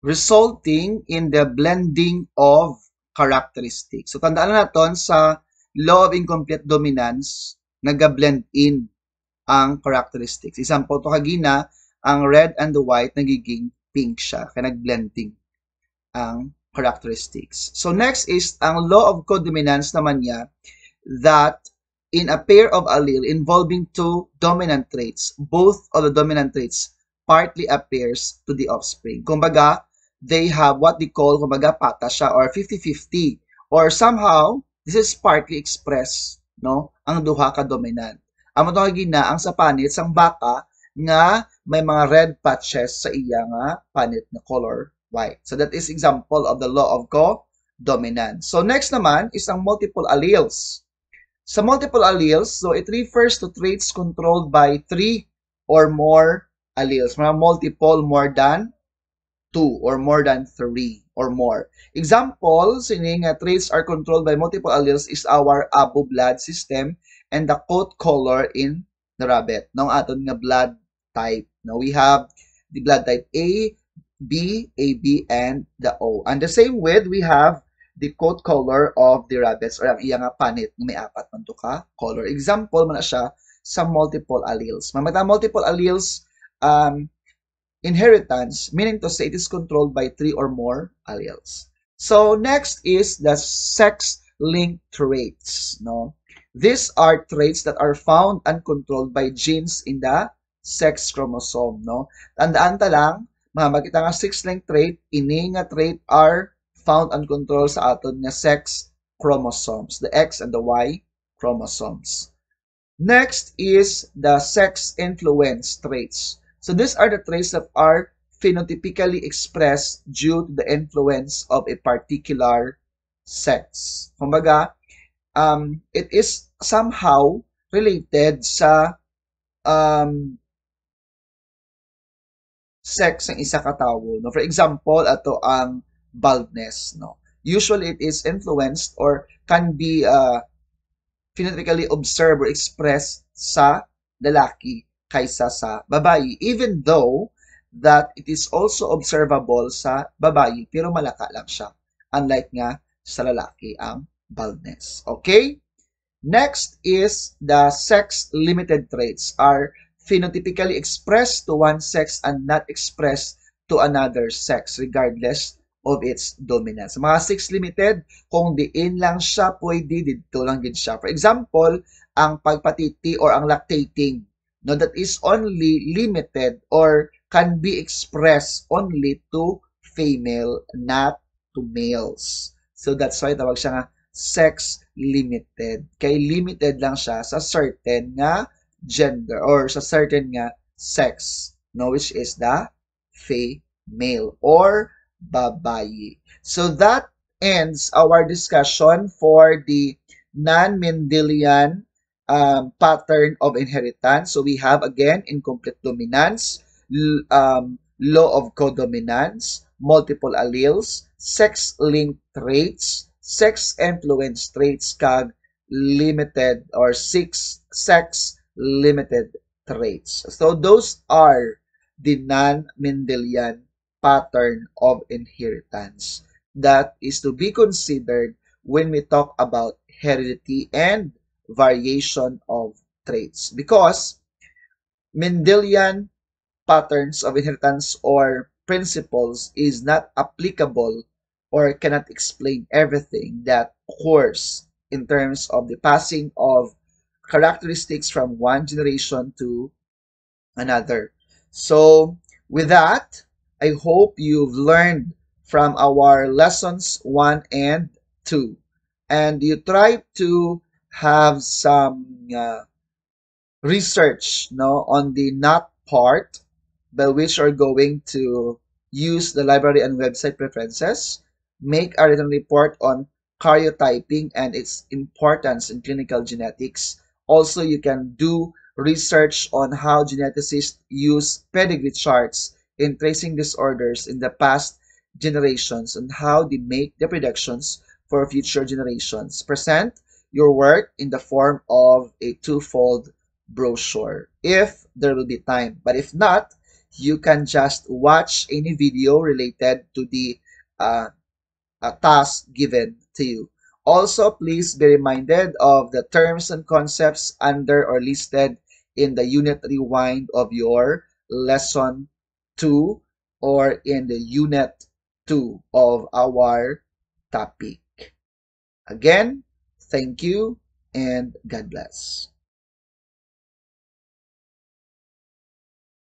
resulting in the blending of characteristics. So, tandaan na natin sa law of incomplete dominance, nag-blend in ang characteristics. Example, to kagina, ang red and the white nagiging pink siya, kaya nag-blending ang characteristics. So, next is ang law of codominance naman niya, that in a pair of allele involving two dominant traits, both of the dominant traits partly appears to the offspring. Kumbaga, they have what they call, kumbaga, pata siya or 50-50. Or somehow, this is partly expressed, no? Ang duha ka dominant. Amo to gina ang sa panit sang baka nga may mga red patches sa iya nga panit na color white. So that is example of the law of co-dominance. So next naman is ang multiple alleles. Sa multiple alleles, so it refers to traits controlled by 3 or more alleles. Mga multiple, more than 2 or more than 3 or more. Examples, sining traits are controlled by multiple alleles is our abo blood system and the coat color in the rabbit. Nung aton nga blood type. Now we have the blood type A, B, AB, and the O. And the same with, we have the coat color of the rabbits or ang iya nga panit nga may apat man to ka color. Example man na siya sa multiple alleles. Mamata multiple alleles inheritance, meaning to say it is controlled by 3 or more alleles. So next is the sex-linked traits. No, these are traits that are found and controlled by genes in the sex chromosome. No, tandaan ta lang, makita nga sex-linked trait, ini nga trait are found and controlled sa aton nga sex chromosomes, the X and the Y chromosomes. Next is the sex influence traits. So these are the traits that are phenotypically expressed due to the influence of a particular sex. Kumbaga, it is somehow related sa sex ng isa ka tawo. No? For example, ato ang baldness. No? Usually, it is influenced or can be phenotypically observed or expressed sa lalaki kaysa sa babae. Even though that it is also observable sa babae, pero malaka lang siya. Unlike nga sa lalaki ang baldness. Okay? Next is the sex-limited traits are phenotypically expressed to one sex and not expressed to another sex regardless of its dominance. Mga sex-limited, kung diin lang siya, pwede dito lang din siya. For example, ang pagpatiti or ang lactating, no, that is only limited or can be expressed only to female, not to males. So that's why tawag siya nga sex-limited. Kay limited lang siya sa certain nga gender or sa certain nga sex, no, which is the female or babayi. So that ends our discussion for the non-Mendelian pattern of inheritance. So we have again incomplete dominance, law of codominance, multiple alleles, sex-linked traits, sex-influence traits, kag limited or sex-limited traits. So those are the non-Mendelian pattern of inheritance that is to be considered when we talk about heredity and variation of traits, because Mendelian patterns of inheritance or principles is not applicable or cannot explain everything that occurs in terms of the passing of characteristics from one generation to another. So with that, I hope you've learned from our lessons 1 and 2. And you try to have some research, no, on the not part by which are going to use the library and website preferences, make a written report on karyotyping and its importance in clinical genetics. Also, you can do research on how geneticists use pedigree charts in tracing disorders in the past generations and how they make the predictions for future generations. Present your work in the form of a twofold brochure if there will be time. But if not, you can just watch any video related to the uh, task given to you. Also, please be reminded of the terms and concepts under or listed in the unit rewind of your lesson 2 or in the unit 2 of our topic. Again, thank you and God bless.